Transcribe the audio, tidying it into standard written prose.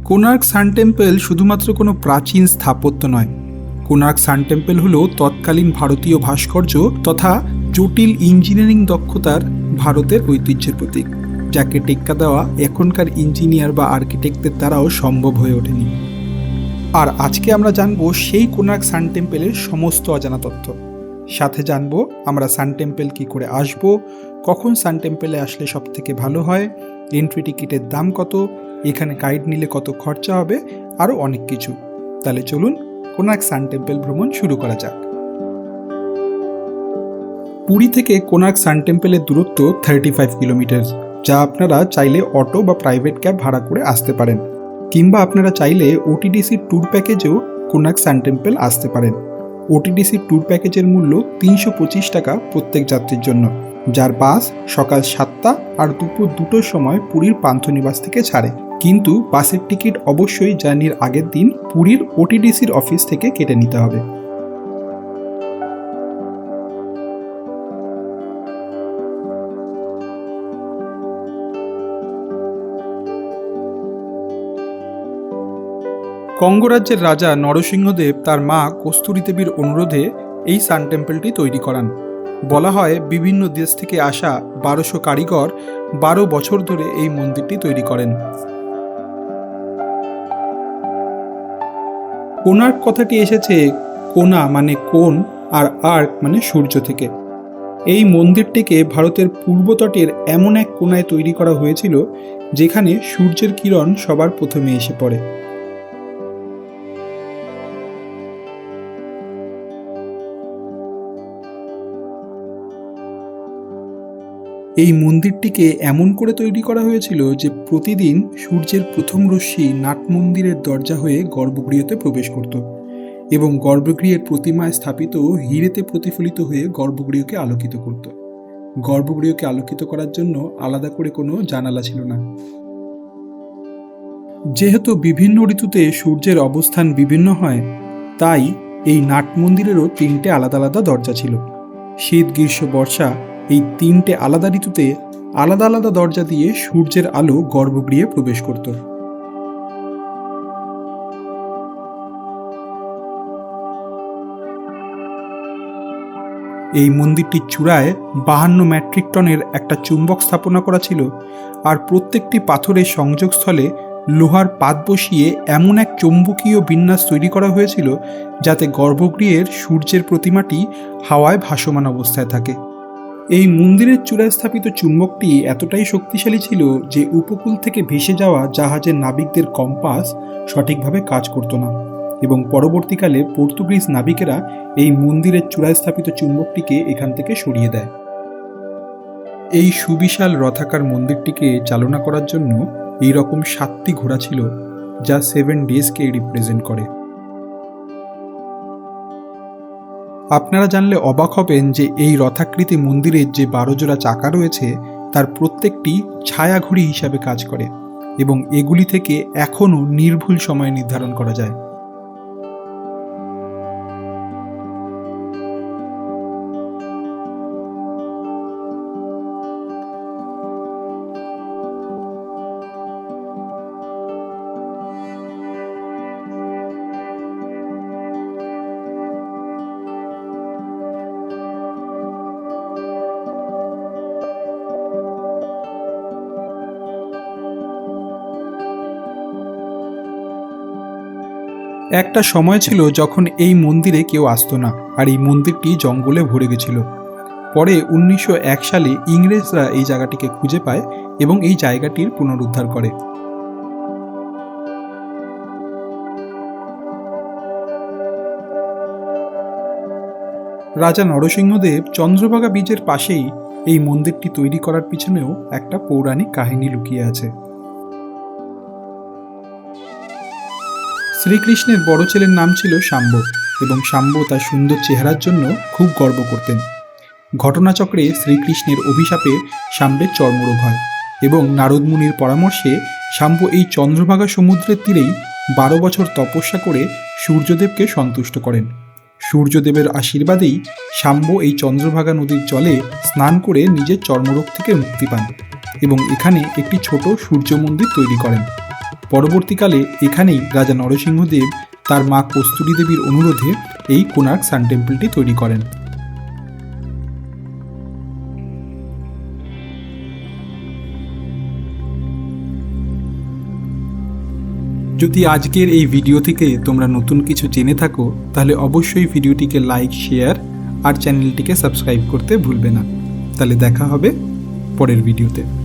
কোণার্ক সান temple শুধুমাত্র কোনো প্রাচীন স্থাপত্য নয়। কোণার্ক সান টেম্পল হলো তৎকালীন ভারতীয় ভাস্কর্য তথা জটিল ইঞ্জিনিয়ারিং দক্ষতার ভারতের ঐতিহ্যের প্রতীক, যাকে টেক্কা দেওয়া এখনকার ইঞ্জিনিয়ার বা আর্কিটেক্টদের দ্বারাও সম্ভব হয়ে ওঠেনি। আর আজকে আমরা জানবো সেই কোণার্ক সান টেম্পলের সমস্ত অজানা তথ্য। সাথে জানবো আমরা সান টেম্পল কী করে আসবো, কখন সান টেম্পলে আসলে সব থেকে ভালো হয়, এন্ট্রি টিকিটের দাম কত, এখানে গাইড নিলে কত খরচা হবে, আরও অনেক কিছু। তাহলে চলুন কোণার্ক সান টেম্পল ভ্রমণ শুরু করা যাক। পুরী থেকে কোণার্ক সান টেম্পলের দূরত্ব 35 কিলোমিটার, যা আপনারা চাইলে অটো বা প্রাইভেট ক্যাব ভাড়া করে আসতে পারেন, কিংবা আপনারা চাইলে ওটিডিসির ট্যুর প্যাকেজেও কোণার্ক সান টেম্পল আসতে পারেন। ওটিডিসির ট্যুর প্যাকেজের মূল্য 325 টাকা প্রত্যেক যাত্রীর জন্য, যার বাস সকাল 7টা আর দুপুর 2টোর সময় পুরীর পান্থনিবাস থেকে ছাড়ে। কিন্তু বাসের টিকিট অবশ্যই জার্নির আগের দিন পুরীর ওটিডিসির অফিস থেকে কেটে নিতে হবে। কঙ্গরাজ্যের রাজা নরসিংহদেব তার মা কস্তুরী দেবীর অনুরোধে এই সান টেম্পলটি তৈরি করান। বলা হয় বিভিন্ন দেশ থেকে আসা 1200 কারিগর 12 বছর ধরে এই মন্দিরটি তৈরি করেন। কোণার্ক কথাটি এসেছে কোণা মানে কোণ আর আর্ক মানে সূর্য থেকে। এই মন্দিরটিকে ভারতের পূর্ব তটের এমন এক কোণায় তৈরি করা হয়েছিল যেখানে সূর্যের কিরণ সবার প্রথমে এসে পড়ে। এই মন্দিরটিকে এমন করে তৈরি করা হয়েছিল যে প্রতিদিন সূর্যের প্রথম রশ্মি নাট মন্দিরের দরজা হয়ে গর্ভগৃহতে প্রবেশ করত এবং গর্ভগৃহের প্রতিমায় স্থাপিত হীরেতে প্রতিফলিত হয়ে গর্ভগৃহকে আলোকিত করত। গর্ভগৃহকে আলোকিত করার জন্য আলাদা করে কোনো জানালা ছিল না। যেহেতু বিভিন্ন ঋতুতে সূর্যের অবস্থান বিভিন্ন হয়, তাই এই নাট মন্দিরেরও 3টে আলাদা আলাদা দরজা ছিল। শীত, গ্রীষ্ম, বর্ষা এই 3টে আলাদা ঋতুতে আলাদা আলাদা দরজা দিয়ে সূর্যের আলো গর্ভগৃহে প্রবেশ করত। এই মন্দিরটির চূড়ায় 52 মেট্রিক টনের একটা চুম্বক স্থাপনা করা ছিল, আর প্রত্যেকটি পাথরের সংযোগস্থলে লোহার পাত বসিয়ে এমন এক চৌম্বকীয় বিন্যাস তৈরি করা হয়েছিল যাতে গর্ভগৃহের সূর্যের প্রতিমাটি হাওয়ায় ভাসমান অবস্থায় থাকে। এই মন্দিরের চূড়ায় স্থাপিত চুম্বকটি এতটাই শক্তিশালী ছিল যে উপকূল থেকে ভেসে যাওয়া জাহাজের নাবিকদের কম্পাস সঠিকভাবে কাজ করত না, এবং পরবর্তীকালে পর্তুগিজ নাবিকেরা এই মন্দিরের চূড়ায় স্থাপিত চুম্বকটিকে এখান থেকে সরিয়ে দেয়। এই সুবিশাল রথাকার মন্দিরটিকে চালনা করার জন্য এই রকম 7টি ঘোড়া ছিল, যা 7 ডেজকে রিপ্রেজেন্ট করে। আপনারা জানলে অবাক হবেন যে এই রথাকৃতি মন্দিরের যে 12 জোড়া চাকা রয়েছে তার প্রত্যেকটি ছায়া ঘড়ি হিসাবে কাজ করে, এবং এগুলি থেকে এখনও নির্ভুল সময় নির্ধারণ করা যায়। একটা সময় ছিল যখন এই মন্দিরে কেউ আসতো না, আর এই মন্দিরটি জঙ্গলে ভরে গেছিল। পরে 1901 সালে ইংরেজরা এই জায়গাটিকে খুঁজে পায় এবং এই জায়গাটির পুনরুদ্ধার করে। রাজা নরসিংহদেব চন্দ্রভাগা বীচের পাশেই এই মন্দিরটি তৈরি করার পিছনেও একটা পৌরাণিক কাহিনী লুকিয়ে আছে। শ্রীকৃষ্ণের বড় ছেলের নাম ছিল শাম্ব, এবং শাম্ব তার সুন্দর চেহারার জন্য খুব গর্ব করতেন। ঘটনাচক্রে শ্রীকৃষ্ণের অভিশাপে শাম্বের চর্মরোগ হয়, এবং নারদ মুনির পরামর্শে শাম্ব এই চন্দ্রভাগা সমুদ্রের তীরেই 12 বছর তপস্যা করে সূর্যদেবকে সন্তুষ্ট করেন। সূর্যদেবের আশীর্বাদেই শাম্ব এই চন্দ্রভাগা নদীর জলে স্নান করে নিজের চর্মরোগ থেকে মুক্তি পান এবং এখানে একটি ছোট সূর্য মন্দির তৈরি করেন। পরবর্তীকালে এখানেই রাজা নরসিংহদেব তার মা কস্তুরী দেবীর অনুরোধে এই কোণার্ক সান টেম্পলটি তৈরি করেন। যদি আজকের এই ভিডিও থেকে তোমরা নতুন কিছু জেনে থাকো তাহলে অবশ্যই ভিডিওটিকে লাইক, শেয়ার আর চ্যানেলটিকে সাবস্ক্রাইব করতে ভুলবে না। তাহলে দেখা হবে পরের ভিডিওতে।